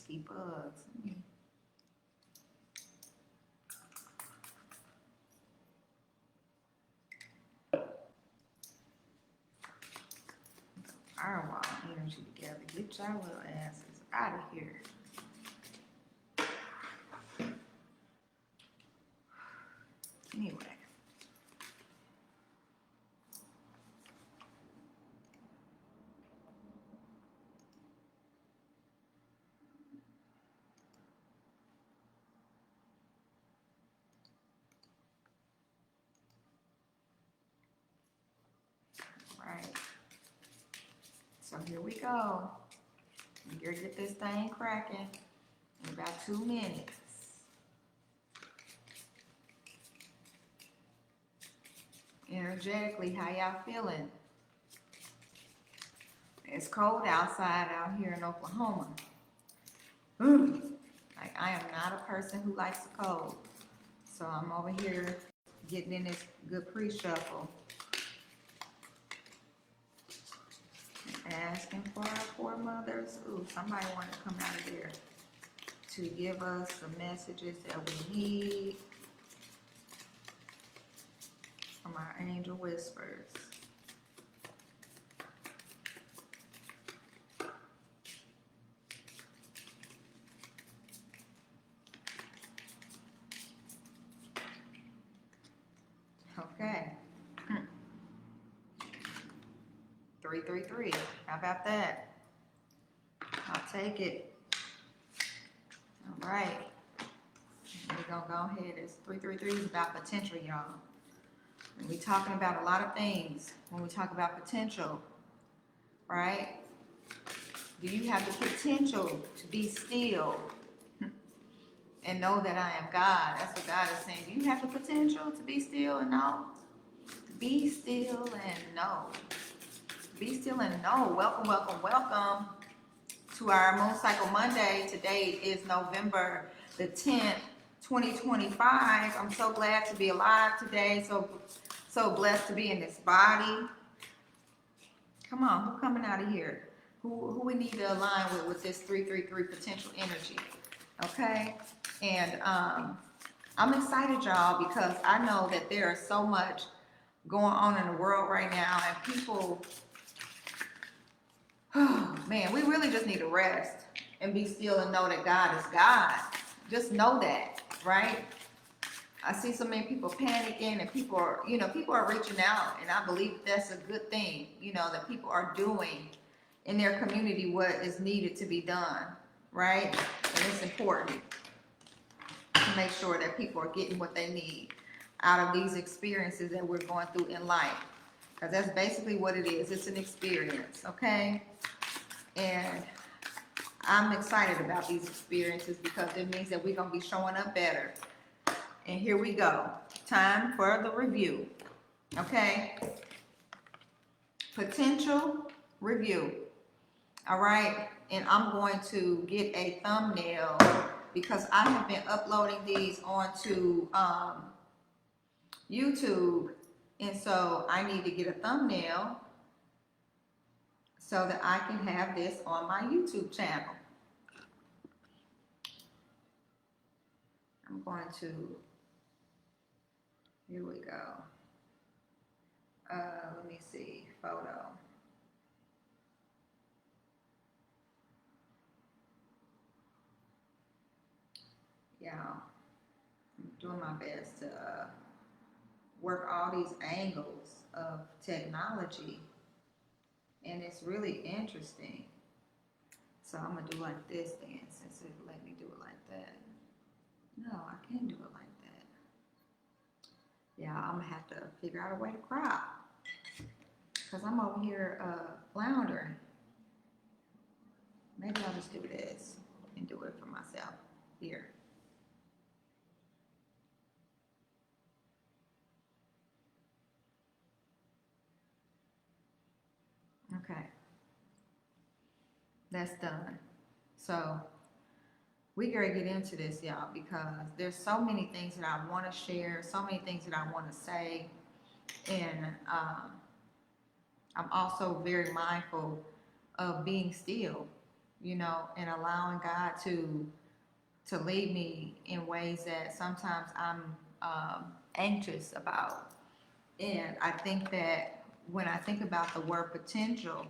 pesky bugs. Firewall energy together. Get y'all little asses out of here. Anyway. Right. So here we go. We're gonna get this thing cracking in about 2 minutes. Energetically, how y'all feeling? It's cold outside out here in Oklahoma. Like, I am not a person who likes the cold. So I'm over here getting in this good pre-shuffle. Asking for our poor mothers. Ooh, somebody wanted to come out of there to give us the messages that we need from our angel whispers. Okay. 333. How about that? I'll take it. All right. We're going to go ahead. It's 333 is about potential, y'all. And we're talking about a lot of things when we talk about potential, right? Do you have the potential to be still and know that I am God? That's what God is saying. Do you have the potential to be still and know? Be still and know. Be still and know. Welcome, welcome, welcome to our Moon Cycle Monday. Today is November the 10th, 2025. I'm so glad to be alive today. So blessed to be in this body. Come on, who's coming out of here? Who we need to align with this 333 potential energy? Okay, and I'm excited, y'all, because I know that there is so much going on in the world right now, and people. Oh, man, we really just need to rest and be still and know that God is God. Just know that, right? I see so many people panicking, and people are reaching out, and I believe that's a good thing, that people are doing in their community what is needed to be done, right? And it's important to make sure that people are getting what they need out of these experiences that we're going through in life. Because that's basically what it is. It's an experience, okay? And I'm excited about these experiences because it means that we're going to be showing up better. And here we go. Time for the review, okay? Potential review, all right? And I'm going to get a thumbnail because I have been uploading these onto YouTube. And so I need to get a thumbnail so that I can have this on my YouTube channel. I'm going to, here we go. Let me see, photo. Yeah, I'm doing my best to work all these angles of technology, and it's really interesting. So I'm gonna do like this then, since it let me do it like that. No, I can't do it like that. Yeah, I'm gonna have to figure out a way to crop, because I'm over here floundering. Maybe I'll just do this and do it for myself here. Okay, that's done. So we gotta get into this, y'all, because there's so many things that I want to share, so many things that I want to say, and I'm also very mindful of being still, and allowing God to lead me in ways that sometimes I'm anxious about. And I think that when I think about the word potential,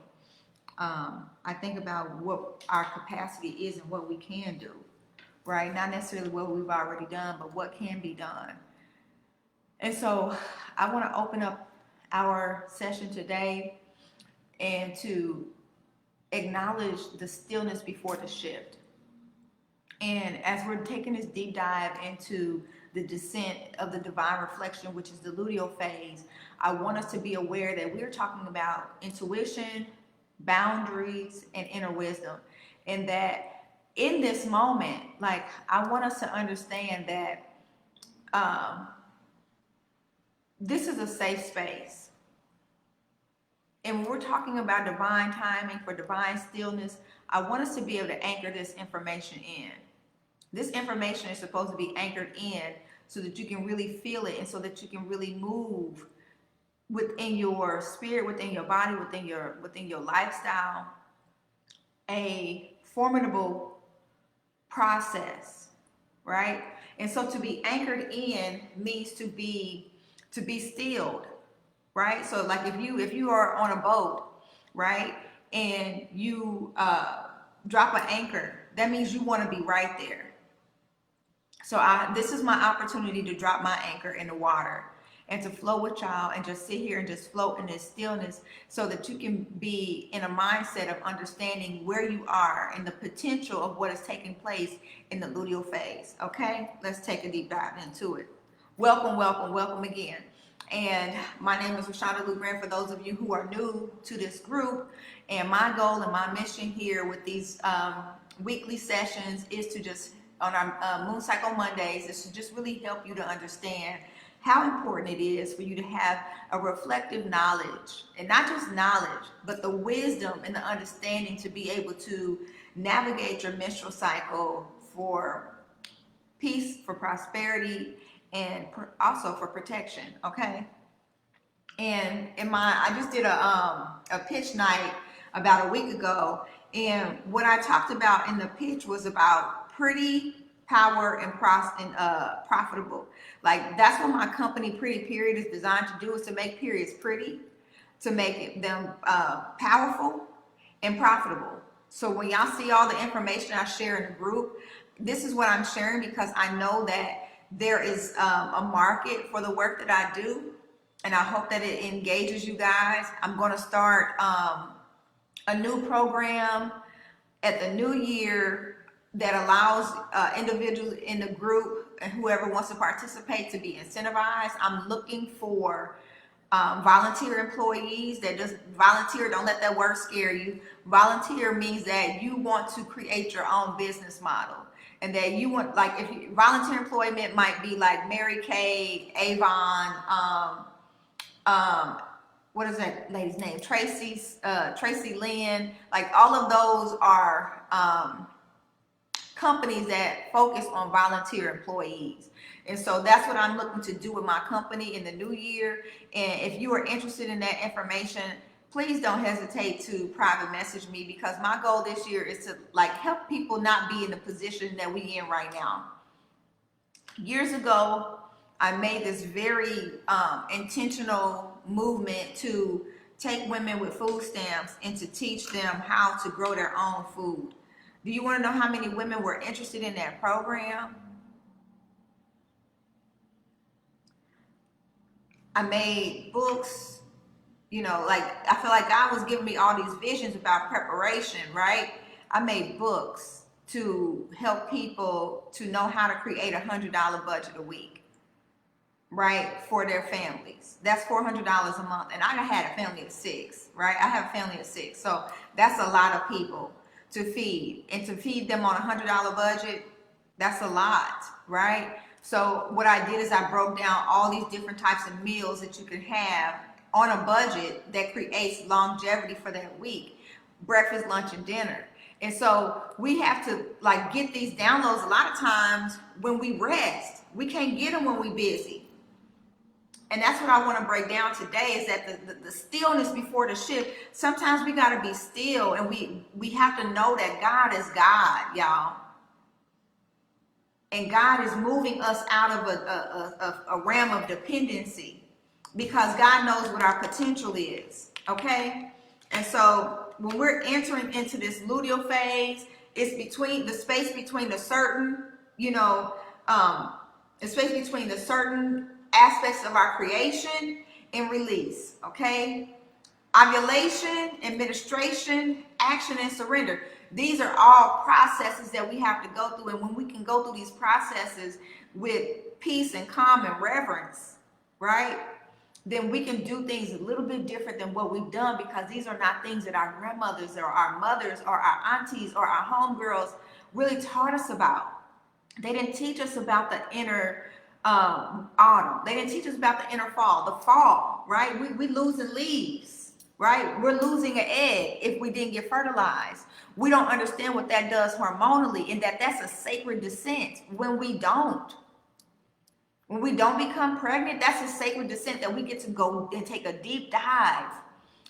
I think about what our capacity is and what we can do, right? Not necessarily what we've already done, but what can be done. And so I want to open up our session today and to acknowledge the stillness before the shift. And as we're taking this deep dive into the descent of the divine reflection, which is the luteal phase, I want us to be aware that we're talking about intuition, boundaries, and inner wisdom. And that in this moment, like, I want us to understand that this is a safe space. And when we're talking about divine timing for divine stillness, I want us to be able to anchor this information in. This information is supposed to be anchored in so that you can really feel it and so that you can really move within your spirit, within your body, within your lifestyle, a formidable process, right? And so to be anchored in means to be stilled, right? So like if you are on a boat, right, and you drop an anchor, that means you want to be right there. So this is my opportunity to drop my anchor in the water and to flow with y'all and just sit here and just float in this stillness so that you can be in a mindset of understanding where you are and the potential of what is taking place in the luteal phase. Okay, let's take a deep dive into it. Welcome, welcome, welcome again. And my name is Rashonda Lugran for those of you who are new to this group. And my goal and my mission here with these weekly sessions is to just, on our Moon Cycle Mondays, is to just really help you to understand how important it is for you to have a reflective knowledge, and not just knowledge, but the wisdom and the understanding to be able to navigate your menstrual cycle for peace, for prosperity, and also for protection. Okay. And I just did a pitch night about a week ago, and what I talked about in the pitch was about pretty, power, and profitable. Like, that's what my company Pretty Period is designed to do, is to make periods pretty, to make them powerful and profitable. So when y'all see all the information I share in the group, this is what I'm sharing because I know that there is a market for the work that I do, and I hope that it engages you guys. I'm going to start a new program at the new year that allows individuals in the group and whoever wants to participate to be incentivized. I'm looking for volunteer employees that just volunteer. Don't let that word scare you. Volunteer means that you want to create your own business model, and that you want, like, if you, volunteer employment might be like Mary Kay, Avon, what is that lady's name? Tracy Lynn. Like, all of those are companies that focus on volunteer employees. And so that's what I'm looking to do with my company in the new year. And if you are interested in that information, please don't hesitate to private message me, because my goal this year is to, like, help people not be in the position that we in right now. Years ago, I made this very intentional movement to take women with food stamps and to teach them how to grow their own food. Do you want to know how many women were interested in that program? I made books, like, I feel like God was giving me all these visions about preparation, right? I made books to help people to know how to create $100 budget a week, right, for their families. That's $400 a month. And I had a family of 6, right? I have a family of 6. So that's a lot of people to feed, and to feed them on a $100 budget, that's a lot, right? So what I did is I broke down all these different types of meals that you can have on a budget that creates longevity for that week: breakfast, lunch, and dinner. And so we have to, like, get these downloads a lot of times when we rest. We can't get them when we busy. And that's what I want to break down today, is that the stillness before the shift. Sometimes we got to be still, and we have to know that God is God, y'all. And God is moving us out of a realm of dependency, because God knows what our potential is, okay? And so when we're entering into this luteal phase, it's between the space between the certain, the space between the certain aspects of our creation and release, okay? Ovulation, administration, action, and surrender. These are all processes that we have to go through. And when we can go through these processes with peace and calm and reverence, right, then we can do things a little bit different than what we've done, because these are not things that our grandmothers or our mothers or our aunties or our homegirls really taught us about. They didn't teach us about the inner autumn. They didn't teach us about the inner fall. The fall, right? We losing leaves, right? We're losing an egg if we didn't get fertilized. We don't understand what that does hormonally, and that's a sacred descent when we don't. When we don't become pregnant, that's a sacred descent that we get to go and take a deep dive,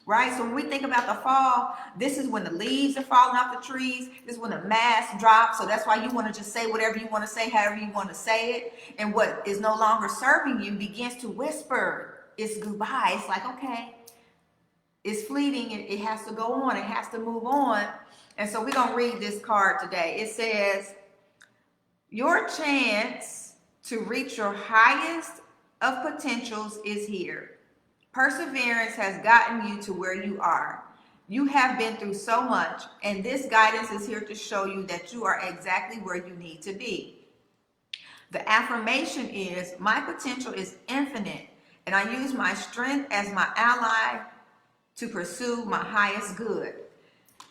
right? So when we think about the fall, this is when the leaves are falling off the trees. This is when the mass drops. So that's why you want to just say whatever you want to say, however you want to say it. And what is no longer serving you begins to whisper. It's goodbye. It's like, okay, it's fleeting. It has to go on. It has to move on. And so we're going to read this card today. It says, your chance to reach your highest of potentials is here. Perseverance has gotten you to where you are. You have been through so much, and this guidance is here to show you that you are exactly where you need to be. The affirmation is, my potential is infinite, and I use my strength as my ally to pursue my highest good.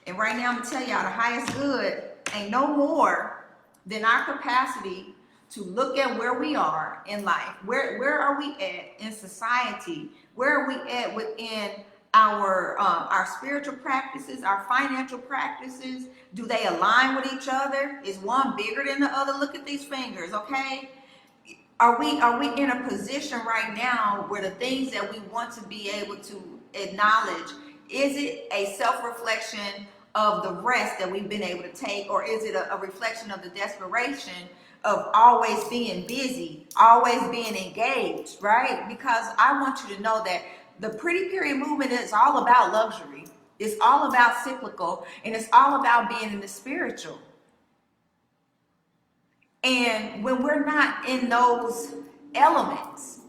And right now I'm going to tell y'all, the highest good ain't no more than our capacity to look at where we are in life. Where are we at in society? Where are we at within our spiritual practices, our financial practices? Do they align with each other? Is one bigger than the other? Look at these fingers, okay? Are we in a position right now where the things that we want to be able to acknowledge, is it a self-reflection of the rest that we've been able to take, or is it a reflection of the desperation of always being busy, always being engaged, right? Because I want you to know that the pretty period movement is all about luxury. It's all about cyclical, and it's all about being in the spiritual. And when we're not in those elements,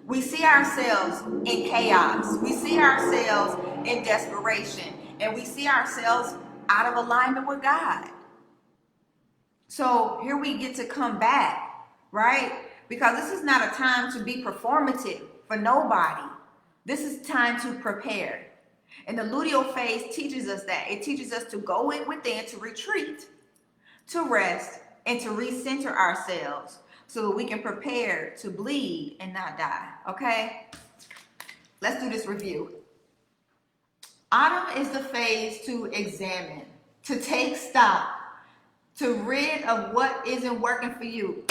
we see ourselves in chaos. We see ourselves in desperation, and we see ourselves out of alignment with God. So here we get to come back, right? Because this is not a time to be performative for nobody. This is time to prepare. And the luteal phase teaches us that. It teaches us to go in within, to retreat, to rest, and to recenter ourselves so that we can prepare to bleed and not die, okay? Let's do this review. Autumn is the phase to examine, to take stock, to rid of what isn't working for you.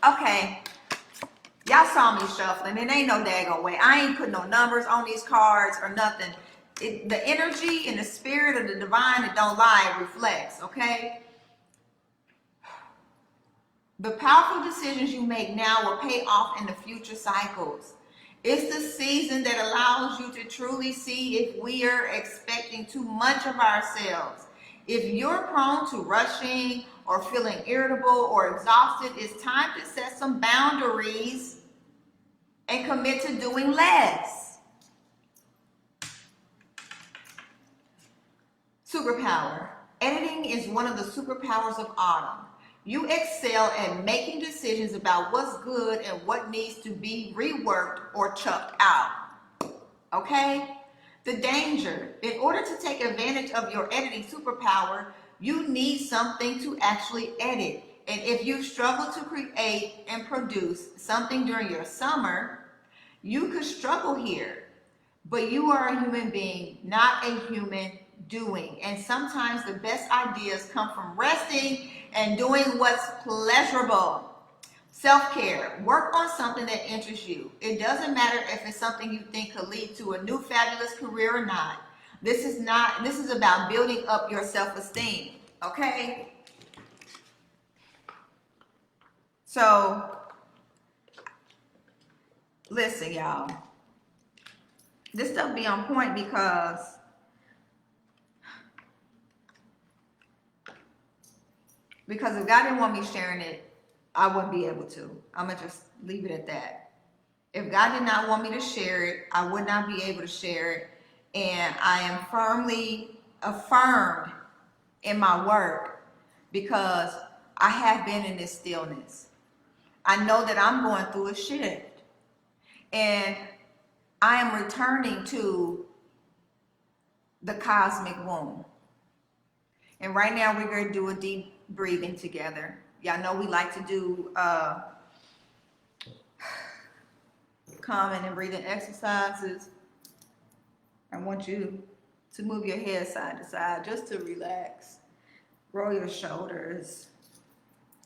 Okay, y'all saw me shuffling. It ain't no daggone way. I ain't putting no numbers on these cards or nothing. The energy and the spirit of the divine that don't lie reflects, okay? The powerful decisions you make now will pay off in the future cycles. It's the season that allows you to truly see if we are expecting too much of ourselves. If you're prone to rushing or feeling irritable or exhausted, it's time to set some boundaries and commit to doing less. Superpower. Editing is one of the superpowers of autumn. You excel at making decisions about what's good and what needs to be reworked or chucked out. Okay? The danger. In order to take advantage of your editing superpower, you need something to actually edit. And if you struggle to create and produce something during your summer, you could struggle here. But you are a human being, not a human doing. And sometimes the best ideas come from resting and doing what's pleasurable. Self-care. Work on something that interests you. It doesn't matter if it's something you think could lead to a new fabulous career or not. This is about building up your self-esteem. Okay? So, listen, y'all. This stuff be on point because if God didn't want me sharing it, I wouldn't be able to. I'm going to just leave it at that. If God did not want me to share it, I would not be able to share it. And I am firmly affirmed in my work because I have been in this stillness. I know that I'm going through a shift. And I am returning to the cosmic womb. And right now we're going to do a deep breathing together. Y'all know we like to do calming and breathing exercises. I want you to move your head side to side just to relax. Roll your shoulders.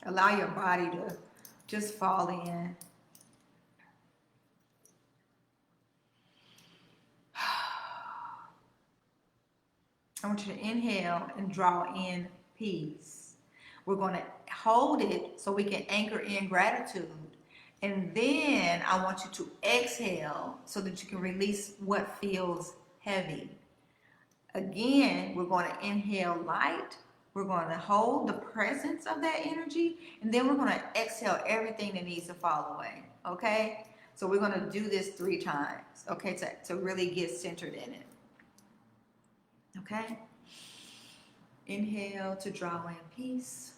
Allow your body to just fall in. I want you to inhale and draw in peace. We're going to hold it so we can anchor in gratitude. And then I want you to exhale so that you can release what feels heavy. Again, we're going to inhale light. We're going to hold the presence of that energy. And then we're going to exhale everything that needs to fall away. Okay? So we're going to do this 3 times. Okay? To really get centered in it. Okay? Inhale to draw in peace.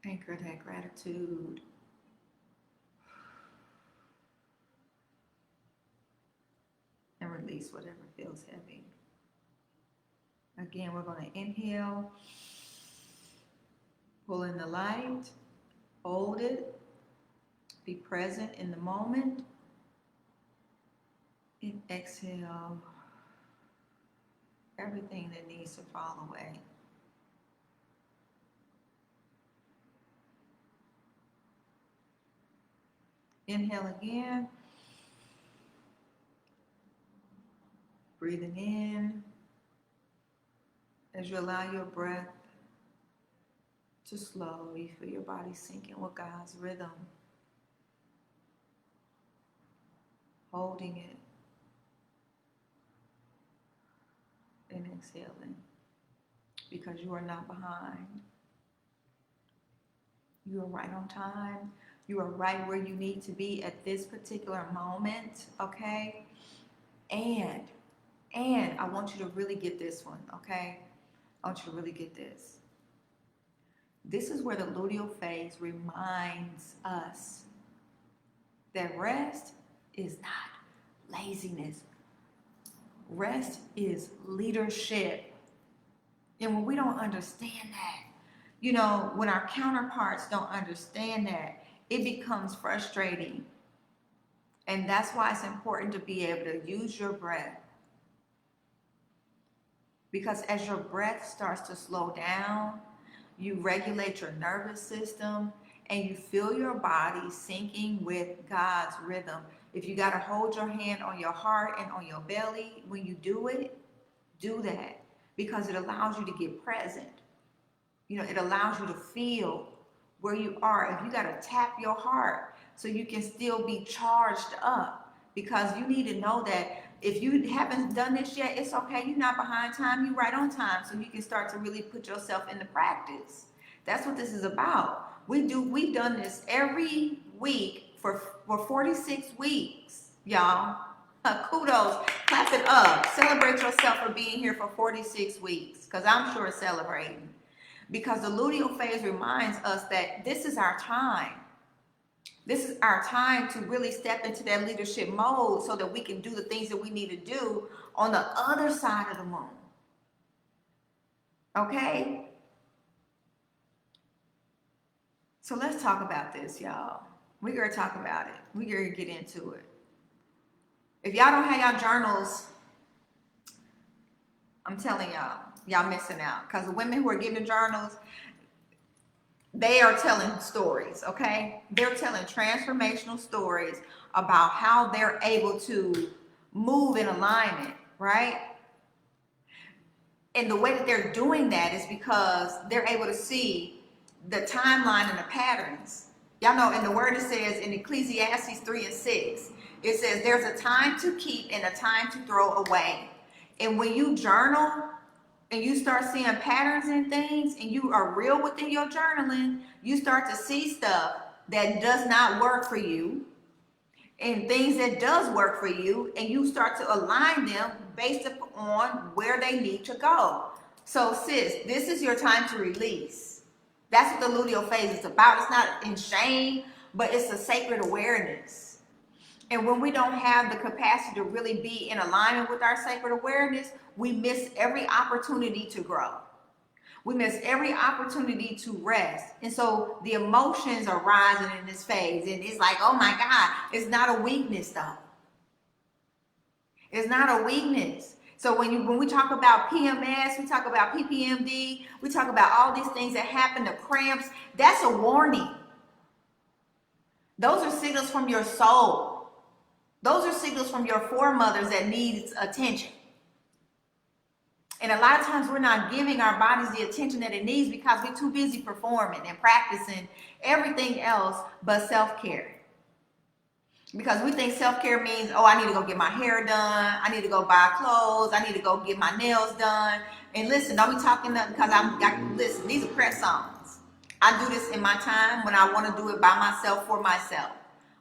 Anchor that gratitude. And release whatever feels heavy. Again, we're going to inhale. Pull in the light. Hold it. Be present in the moment. And exhale everything that needs to fall away. Inhale again. Breathing in. As you allow your breath to slow, you feel your body sinking with God's rhythm. Holding it. And exhaling. Because you are not behind. You are right on time. You are right where you need to be at this particular moment, okay? And I want you to really get this one, okay? I want you to really get this. This is where the luteal phase reminds us that rest is not laziness. Rest is leadership. And when we don't understand that, you know, when our counterparts don't understand that, it becomes frustrating. And that's why it's important to be able to use your breath. Because as your breath starts to slow down, you regulate your nervous system and you feel your body syncing with God's rhythm. If you got to hold your hand on your heart and on your belly, when you do it, do that. Because it allows you to get present. You know, it allows you to feel where you are. If you got to tap your heart so you can still be charged up. Because you need to know that if you haven't done this yet, it's okay. You're not behind time. You're right on time. So you can start to really put yourself into practice. That's what this is about. We've done this every week for 46 weeks, y'all. Kudos. Clap it up. Celebrate yourself for being here for 46 weeks. Because I'm sure celebrating. Because the luteal phase reminds us that this is our time. This is our time to really step into that leadership mode so that we can do the things that we need to do on the other side of the moon. Okay? So let's talk about this, y'all. We're going to talk about it. We're going to get into it. If y'all don't have y'all journals, I'm telling y'all, Y'all missing out. Because the women who are getting the journals, they are telling stories, okay? They're telling transformational stories about how they're able to move in alignment, right? And the way that they're doing that is because they're able to see the timeline and the patterns. Y'all know in the word it says in Ecclesiastes 3:6, it says there's a time to keep and a time to throw away. And when you journal and you start seeing patterns and things and you are real within your journaling, you start to see stuff that does not work for you and things that does work for you, and you start to align them based upon where they need to go. So sis, this is your time to release. That's what the luteal phase is about. It's not in shame, but it's a sacred awareness. And when we don't have the capacity to really be in alignment with our sacred awareness, we miss every opportunity to grow. We miss every opportunity to rest. And so the emotions are rising in this phase. And it's like, oh my God, it's not a weakness though. It's not a weakness. So when we talk about PMS, we talk about PPMD, we talk about all these things that happen, the cramps, that's a warning. Those are signals from your soul. Those are signals from your foremothers that needs attention. And a lot of times we're not giving our bodies the attention that it needs because we're too busy performing and practicing everything else but self-care. Because we think self-care means, oh, I need to go get my hair done. I need to go buy clothes. I need to go get my nails done. And listen, don't be talking nothing because listen, these are prep songs. I do this in my time when I want to do it by myself for myself.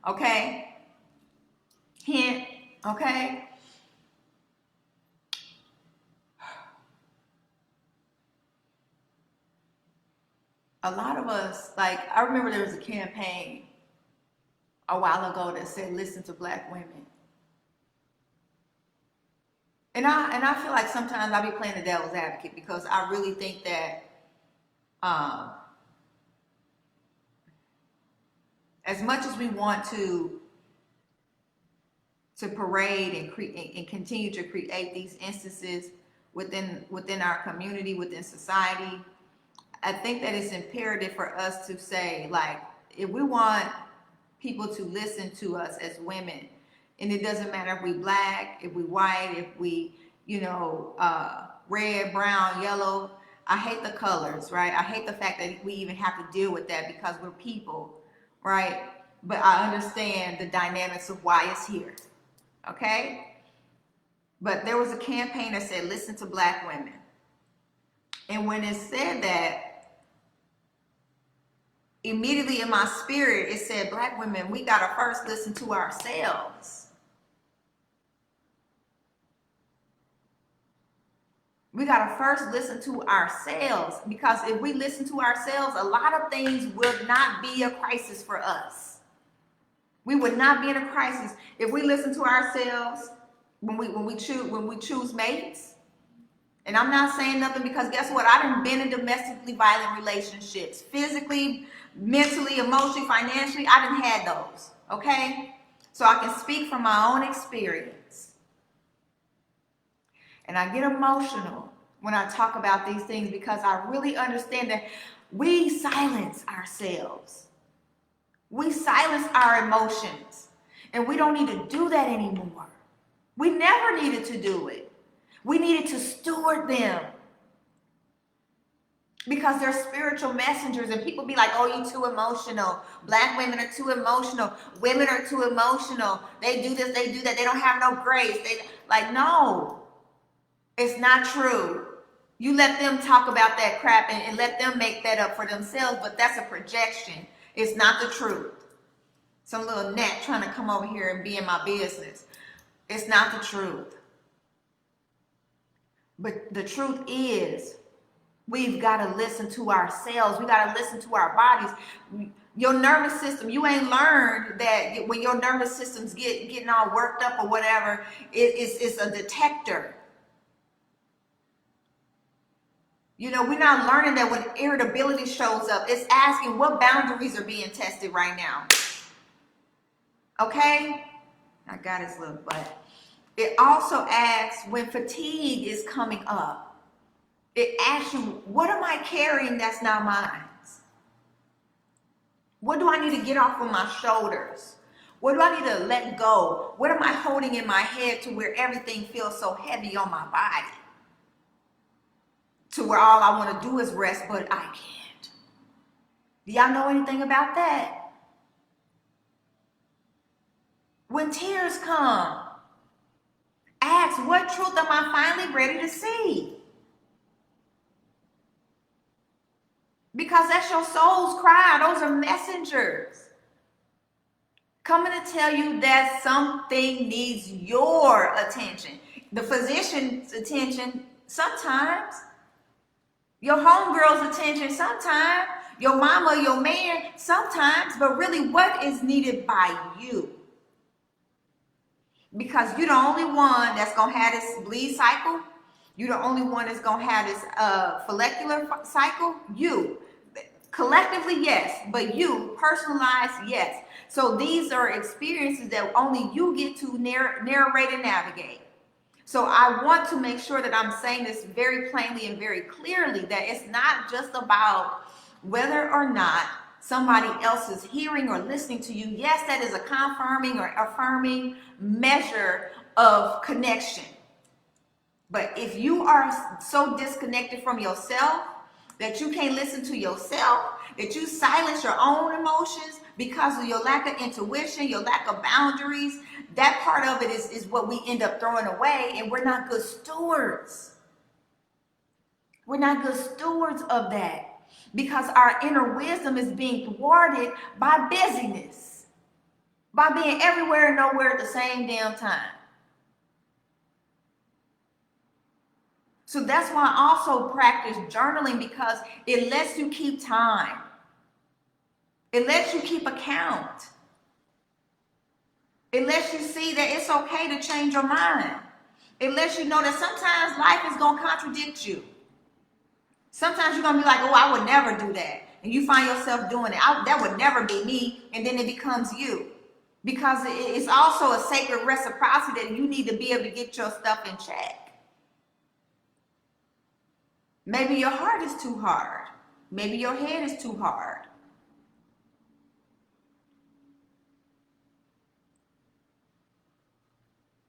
Okay? Hint, okay? A lot of us, like, I remember there was a campaign a while ago that said, listen to Black women. And I feel like sometimes I'll be playing the devil's advocate because I really think that as much as we want to parade and continue to create these instances within our community, within society, I think that it's imperative for us to say, like, if we want people to listen to us as women, and it doesn't matter if we Black, if we white, if we, red, brown, yellow. I hate the colors, right? I hate the fact that we even have to deal with that because we're people, right? But I understand the dynamics of why it's here, okay? But there was a campaign that said, listen to Black women. And when it said that, immediately in my spirit, it said, Black women, we got to first listen to ourselves. We got to first listen to ourselves, because if we listen to ourselves, a lot of things would not be a crisis for us. We would not be in a crisis if we listen to ourselves when we choose mates. And I'm not saying nothing because guess what? I done been in domestically violent relationships, physically, mentally, emotionally, financially. I done had those, okay? So I can speak from my own experience. And I get emotional when I talk about these things because I really understand that we silence ourselves. We silence our emotions. And we don't need to do that anymore. We never needed to do it. We needed to steward them. Because they're spiritual messengers, and people be like, oh, you too emotional. Black women are too emotional. Women are too emotional. They do this, they do that. They don't have no grace. No. It's not true. You let them talk about that crap and let them make that up for themselves, but that's a projection. It's not the truth. Some little gnat trying to come over here and be in my business. It's not the truth. But the truth is, we've got to listen to ourselves. We got to listen to our bodies. Your nervous system, you ain't learned that when your nervous system's getting all worked up or whatever, it's a detector. We're not learning that when irritability shows up, it's asking what boundaries are being tested right now. Okay? I got his little butt. It also asks when fatigue is coming up. It asks you, what am I carrying that's not mine? What do I need to get off of my shoulders? What do I need to let go? What am I holding in my head to where everything feels so heavy on my body? To where all I want to do is rest, but I can't. Do y'all know anything about that? When tears come, ask, what truth am I finally ready to see? Because that's your soul's cry. Those are messengers coming to tell you that something needs your attention. The physician's attention sometimes. Your homegirl's attention sometimes. Your mama, your man sometimes. But really, what is needed by you? Because you're the only one that's going to have this bleed cycle. You're the only one that's going to have this follicular cycle. You. Collectively, yes, but you, personalized, yes. So these are experiences that only you get to narrate and navigate. So I want to make sure that I'm saying this very plainly and very clearly, that it's not just about whether or not somebody else is hearing or listening to you. Yes, that is a confirming or affirming measure of connection. But if you are so disconnected from yourself that you can't listen to yourself, that you silence your own emotions because of your lack of intuition, your lack of boundaries, that part of it is what we end up throwing away, and we're not good stewards. We're not good stewards of that because our inner wisdom is being thwarted by busyness, by being everywhere and nowhere at the same damn time. So that's why I also practice journaling, because it lets you keep time. It lets you keep account. It lets you see that it's okay to change your mind. It lets you know that sometimes life is going to contradict you. Sometimes you're going to be like, oh, I would never do that. And you find yourself doing it. That would never be me. And then it becomes you. Because it's also a sacred reciprocity that you need to be able to get your stuff in check. Maybe your heart is too hard. Maybe your head is too hard.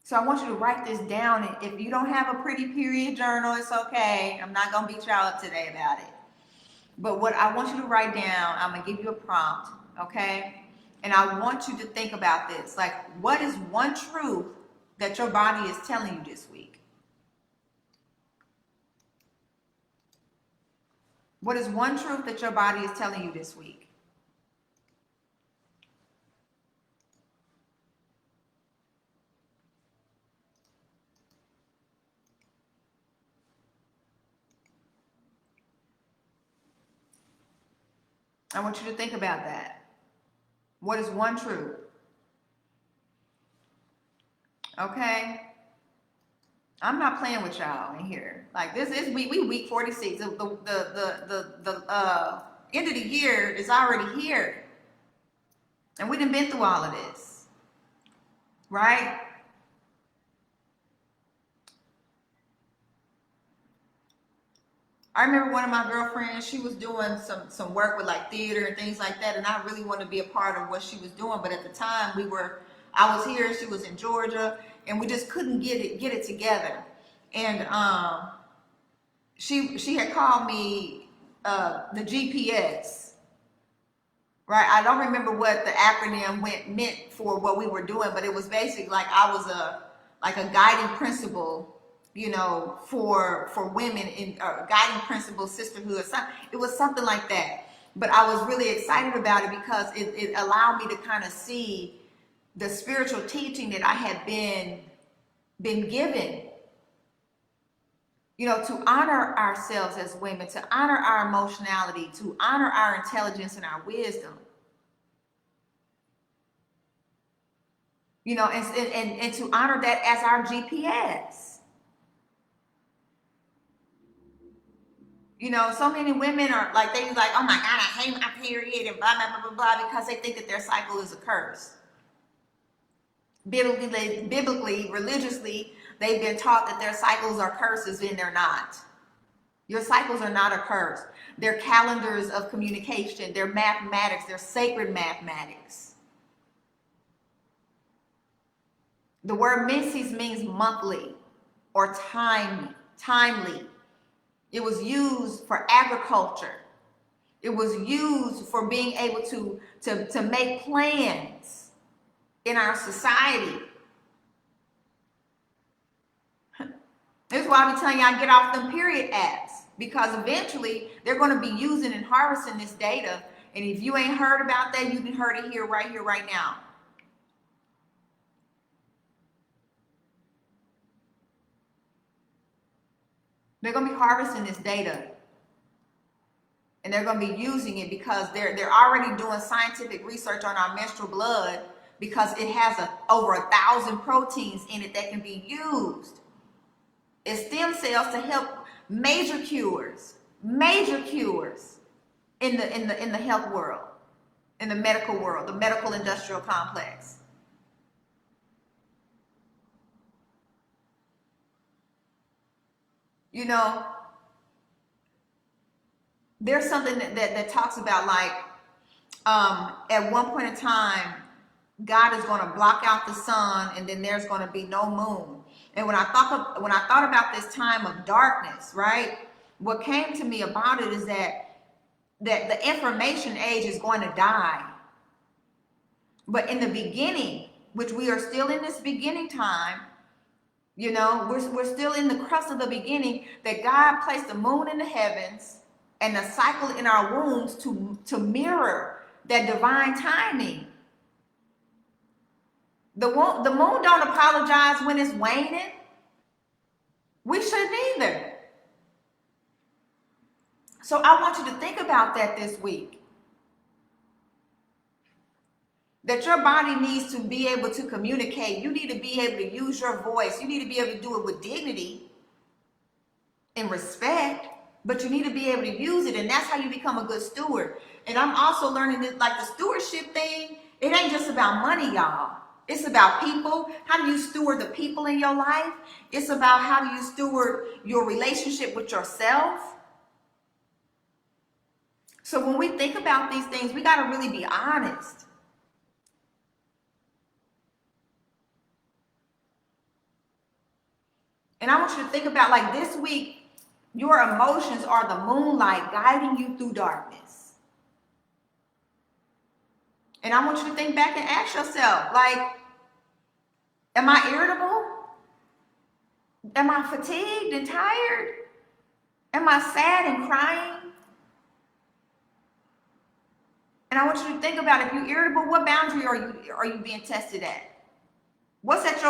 So I want you to write this down. If you don't have a pretty period journal, it's okay. I'm not going to beat y'all up today about it. But what I want you to write down, I'm going to give you a prompt, okay? And I want you to think about this. Like, what is one truth that your body is telling you this week? What is one truth that your body is telling you this week? I want you to think about that. What is one truth? Okay? I'm not playing with y'all in here. Like, this is we week 46. The end of the year is already here. And we done been through all of this. Right? I remember one of my girlfriends, she was doing some work with like theater and things like that, and I really wanted to be a part of what she was doing. But at the time I was here, she was in Georgia, and we just couldn't get it together. And she had called me the GPS. Right? I don't remember what the acronym meant for what we were doing, but it was basically like I was a guiding principle, you know, for women in guiding principle, sisterhood. It was something like that. But I was really excited about it because it allowed me to kind of see the spiritual teaching that I had been given. You know, to honor ourselves as women, to honor our emotionality, to honor our intelligence and our wisdom. You know, and to honor that as our GPS. You know, so many women are like, they like, oh my God, I hate my period and blah, blah, blah, blah, blah, because they think that their cycle is a curse. Biblically, religiously, they've been taught that their cycles are curses, and they're not. Your cycles are not a curse. They're calendars of communication. They're mathematics. They're sacred mathematics. The word menses means monthly or timely. It was used for agriculture. It was used for being able to make plans in our society. This is why I be telling y'all get off them period apps, because eventually they're going to be using and harvesting this data. And if you ain't heard about that, you can heard it here, right now. They're going to be harvesting this data, and they're going to be using it because they're already doing scientific research on our menstrual blood, because it has over 1,000 proteins in it that can be used as stem cells to help major cures in the health world, in the medical world, the medical industrial complex. You know, there's something that talks about, like, at one point in time, God is going to block out the sun, and then there's going to be no moon. And when I thought about this time of darkness, right, what came to me about it is that the information age is going to die. But in the beginning, which we are still in this beginning time, you know, we're still in the crust of the beginning, that God placed the moon in the heavens and the cycle in our wombs to mirror that divine timing. The moon don't apologize when it's waning. We shouldn't either. So I want you to think about that this week. That your body needs to be able to communicate. You need to be able to use your voice. You need to be able to do it with dignity and respect, but you need to be able to use it. And that's how you become a good steward. And I'm also learning that, like, the stewardship thing, it ain't just about money, y'all. It's about people. How do you steward the people in your life? It's about how do you steward your relationship with yourself. So when we think about these things, we got to really be honest. And I want you to think about, like, this week, your emotions are the moonlight guiding you through darkness. And I want you to think back and ask yourself, like, am I irritable? Am I fatigued and tired? Am I sad and crying? And I want you to think about, if you're irritable, what boundary are you being tested at? What's at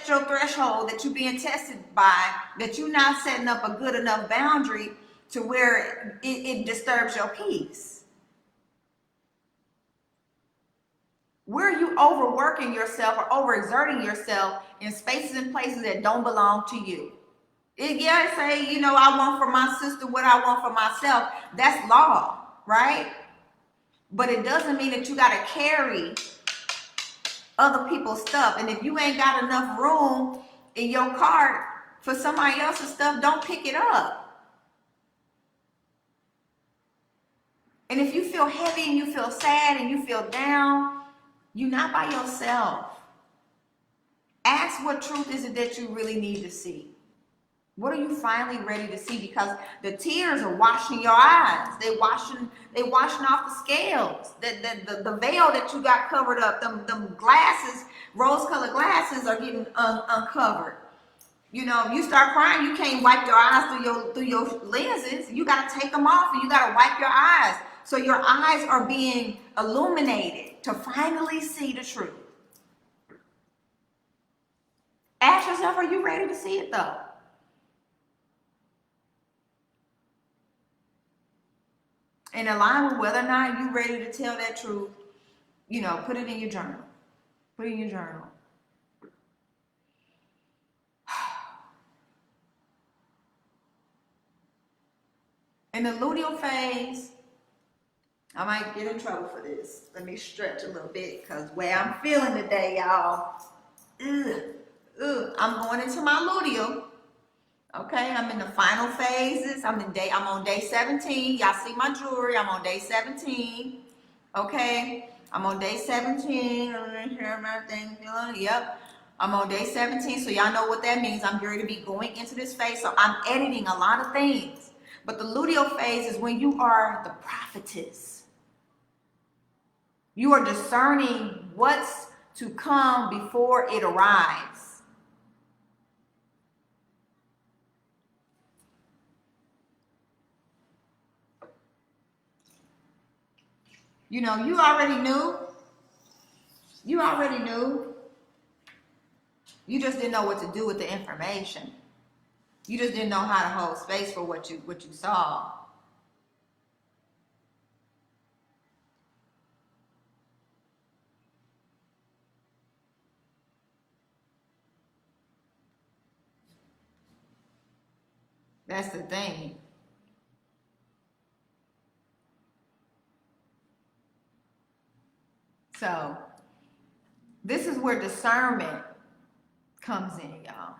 your threshold that you're being tested by, that you're not setting up a good enough boundary to where it disturbs your peace? Where are you overworking yourself or overexerting yourself in spaces and places that don't belong to you? Yeah, say, you know, I want for my sister what I want for myself. That's law, right? But it doesn't mean that you got to carry other people's stuff. And if you ain't got enough room in your cart for somebody else's stuff, don't pick it up. And if you feel heavy and you feel sad and you feel down, you're not by yourself. Ask, what truth is it that you really need to see? What are you finally ready to see? Because the tears are washing your eyes. They washing off the scales. The veil that you got covered up, them glasses, rose-colored glasses, are getting uncovered. You know, you start crying, you can't wipe your eyes through your lenses. You got to take them off, and you got to wipe your eyes. So your eyes are being illuminated to finally see the truth. Ask yourself, are you ready to see it though? And align with whether or not you're ready to tell that truth. You know, put it in your journal. Put it in your journal. In the luteal phase, I might get in trouble for this. Let me stretch a little bit, because way I'm feeling today, y'all. I'm going into my luteal. Okay, I'm in the final phases. I'm on day 17. Y'all see my jewelry. I'm on day 17. Okay, I'm on day 17. Yep. I'm on day 17. So y'all know what that means. I'm going to be going into this phase. So I'm editing a lot of things. But the luteal phase is when you are the prophetess. You are discerning what's to come before it arrives. You know, you already knew. You already knew. You just didn't know what to do with the information. You just didn't know how to hold space for what you saw. That's the thing. So this is where discernment comes in, y'all.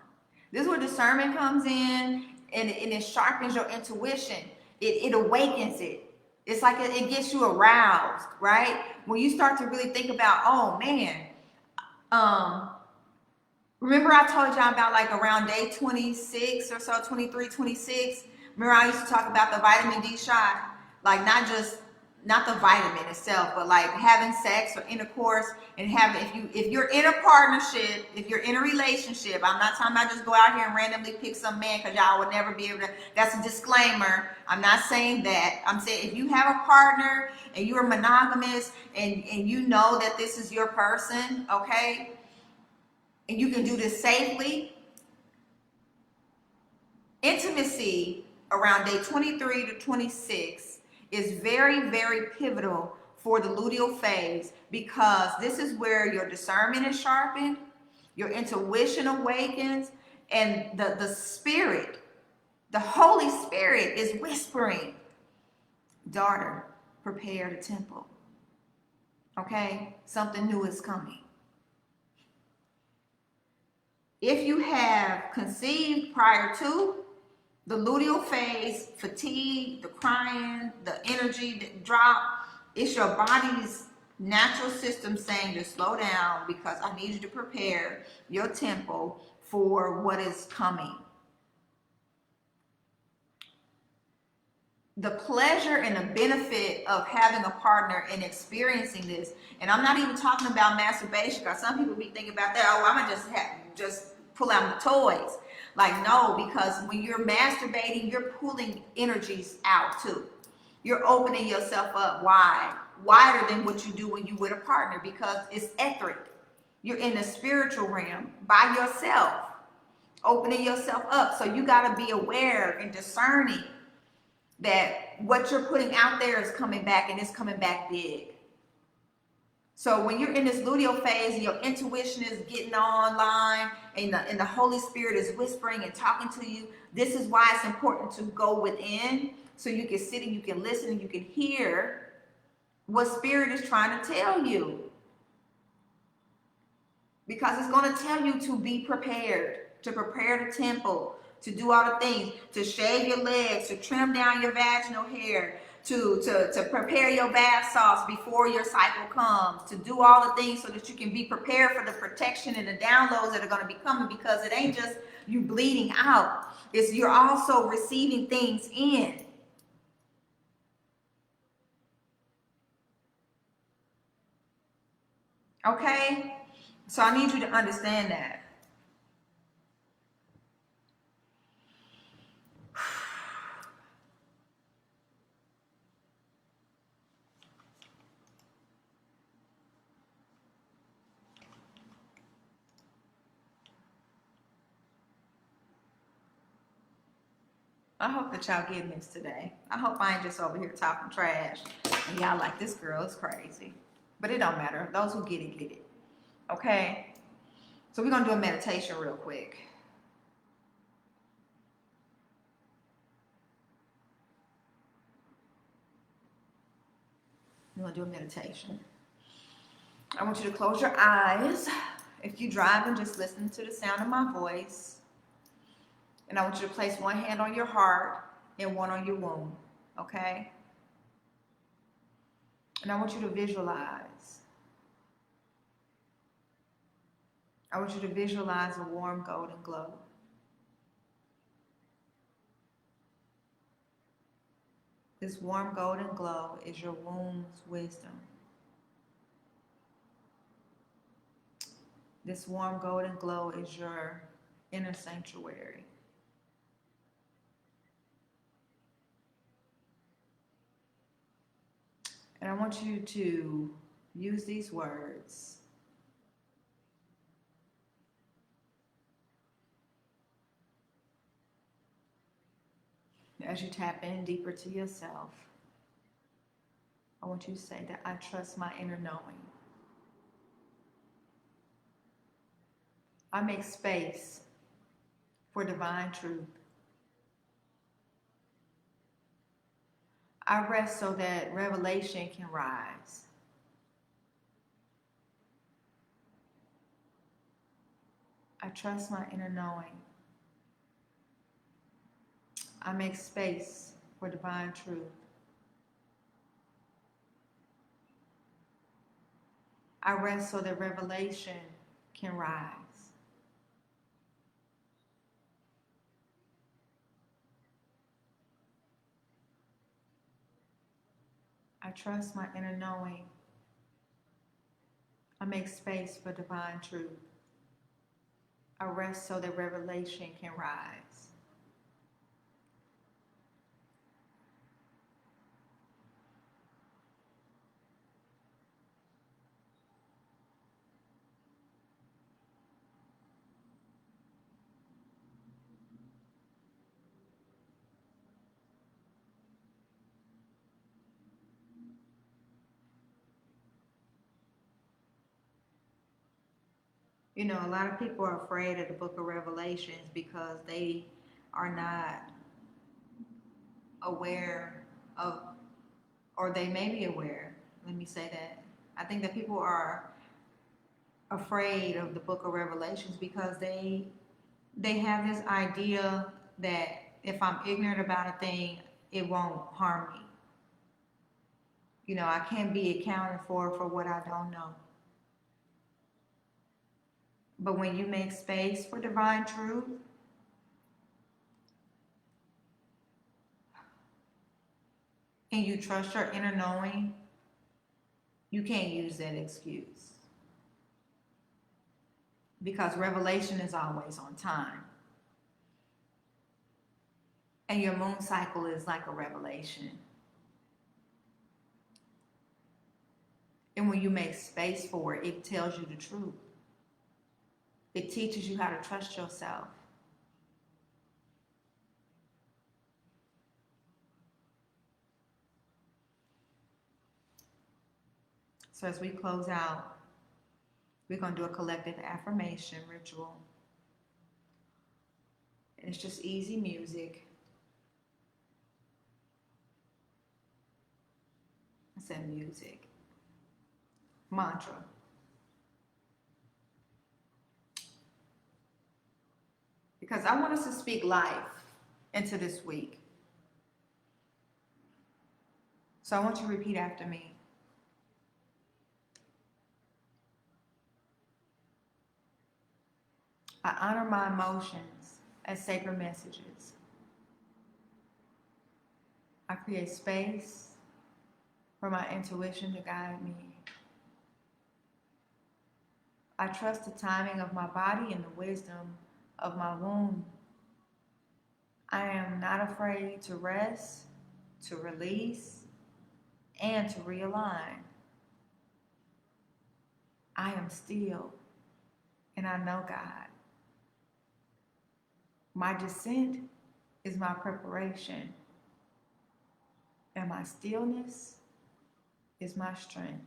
This is where discernment comes in, and it sharpens your intuition. It awakens it. It's like it gets you aroused, right? When you start to really think about, oh man, remember I told y'all about like around day 26 or so, 23, 26. Remember I used to talk about the vitamin D shot, like not the vitamin itself, but like having sex or intercourse and if you're in a partnership, if you're in a relationship, I'm not talking about just go out here and randomly pick some man because y'all would never be able to. That's a disclaimer. I'm not saying that. I'm saying if you have a partner and you're monogamous and you know that this is your person, okay, and you can do this safely, intimacy around day 23 to 26 is very, very pivotal for the luteal phase because this is where your discernment is sharpened, your intuition awakens, and the spirit, the Holy Spirit is whispering, daughter, prepare the temple. Okay? Something new is coming. If you have conceived prior to, the luteal phase, fatigue, the crying, the energy drop, it's your body's natural system saying to slow down because I need you to prepare your temple for what is coming. The pleasure and the benefit of having a partner and experiencing this, and I'm not even talking about masturbation because some people be thinking about that, oh, I'm gonna just pull out the toys. Like, no, because when you're masturbating, you're pulling energies out too. You're opening yourself up wider than what you do when you with a partner because it's etheric. You're in the spiritual realm by yourself, opening yourself up. So you got to be aware and discerning that what you're putting out there is coming back and it's coming back big. So when you're in this luteal phase and your intuition is getting online and the Holy Spirit is whispering and talking to you, this is why it's important to go within so you can sit and you can listen and you can hear what Spirit is trying to tell you. Because it's going to tell you to be prepared, to prepare the temple, to do all the things, to shave your legs, to trim down your vaginal hair, to prepare your bath salts before your cycle comes, to do all the things so that you can be prepared for the protection and the downloads that are going to be coming because it ain't just you bleeding out. It's you're also receiving things in. Okay? So I need you to understand that. I hope that y'all getting this today. I hope I ain't just over here talking trash and y'all like, this girl is crazy. But it don't matter. Those who get it, get it. Okay? So we're going to do a meditation real quick. We're going to do a meditation. I want you to close your eyes. If you're driving, just listen to the sound of my voice. And I want you to place one hand on your heart and one on your womb, okay? And I want you to visualize. I want you to visualize a warm golden glow. This warm golden glow is your womb's wisdom. This warm golden glow is your inner sanctuary. And I want you to use these words. As you tap in deeper to yourself, I want you to say that I trust my inner knowing. I make space for divine truth. I rest so that revelation can rise. I trust my inner knowing. I make space for divine truth. I rest so that revelation can rise. I trust my inner knowing. I make space for divine truth. I rest so that revelation can rise. You know, a lot of people are afraid of the book of Revelations because they are not aware of, or they may be aware, let me say that. I think that people are afraid of the book of Revelations because they have this idea that if I'm ignorant about a thing, it won't harm me. You know, I can't be accounted for what I don't know. But when you make space for divine truth, and you trust your inner knowing, you can't use that excuse. Because revelation is always on time. And your moon cycle is like a revelation. And when you make space for it, it tells you the truth. It teaches you how to trust yourself. So as we close out, we're going to do a collective affirmation ritual. And it's just easy music. I said music. Mantra. Because I want us to speak life into this week. So I want you to repeat after me. I honor my emotions as sacred messages. I create space for my intuition to guide me. I trust the timing of my body and the wisdom of my womb. I am not afraid to rest, to release, and to realign. I am still, and I know God. My descent is my preparation, and my stillness is my strength.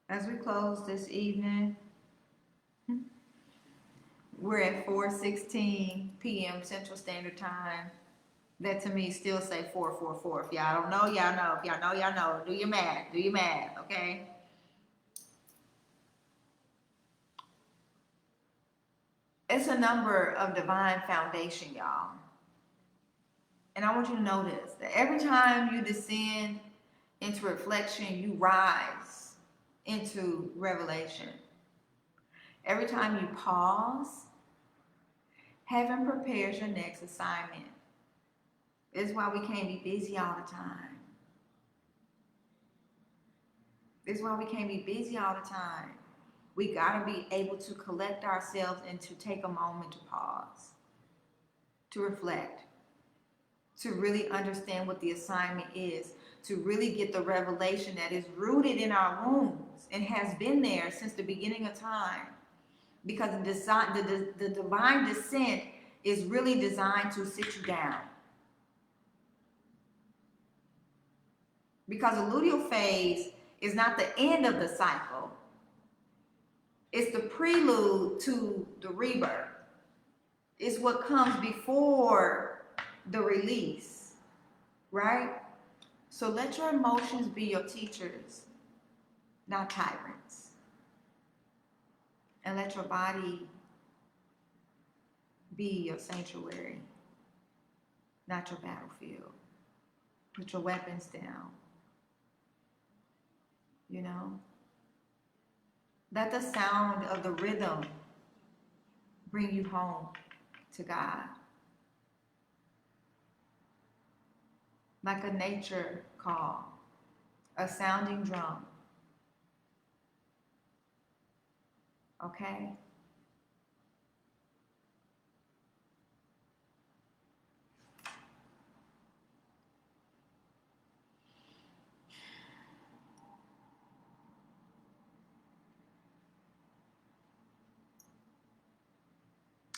As we close this evening, we're at 4:16 p.m. Central Standard Time. That to me still say 444. If y'all don't know, y'all know. If y'all know, y'all know. Do your math. Do your math, okay? It's a number of divine foundation, y'all. And I want you to know this, that every time you descend into reflection, you rise into revelation. Every time you pause, heaven prepares your next assignment. This is why we can't be busy all the time. This is why we can't be busy all the time. We got to be able to collect ourselves and to take a moment to pause, to reflect, to really understand what the assignment is, to really get the revelation that is rooted in our wombs and has been there since the beginning of time. Because the divine descent is really designed to sit you down. Because the luteal phase is not the end of the cycle. It's the prelude to the rebirth. It's what comes before the release, right? So let your emotions be your teachers, not tyrants. And let your body be your sanctuary, not your battlefield. Put your weapons down. You know? Let the sound of the rhythm bring you home to God. Like a nature call, a sounding drum. Okay?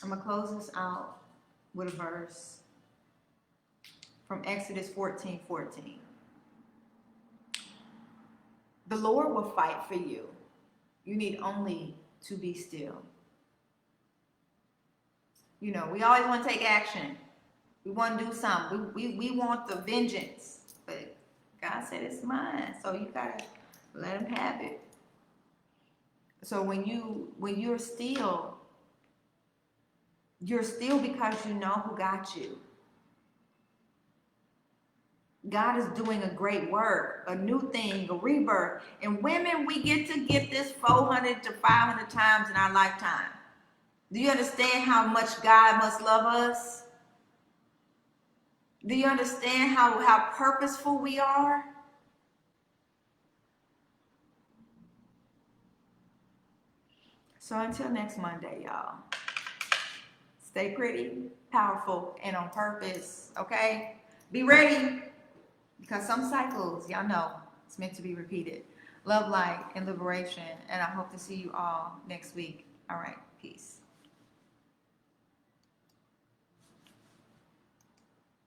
I'm going to close this out with a verse from Exodus 14:14. The Lord will fight for you. You need only to be still. You know, we always want to take action. We want to do something. We want the vengeance. But God said it's mine. So you got to let him have it. So when you're still because you know who got you. God is doing a great work, a new thing, a rebirth. And women, we get this 400 to 500 times in our lifetime. Do you understand how much God must love us? Do you understand how purposeful we are? So until next Monday, y'all. Stay pretty, powerful, and on purpose, okay? Be ready, because some cycles, y'all know, it's meant to be repeated. Love, light, and liberation, and I hope to see you all next week. All right, peace.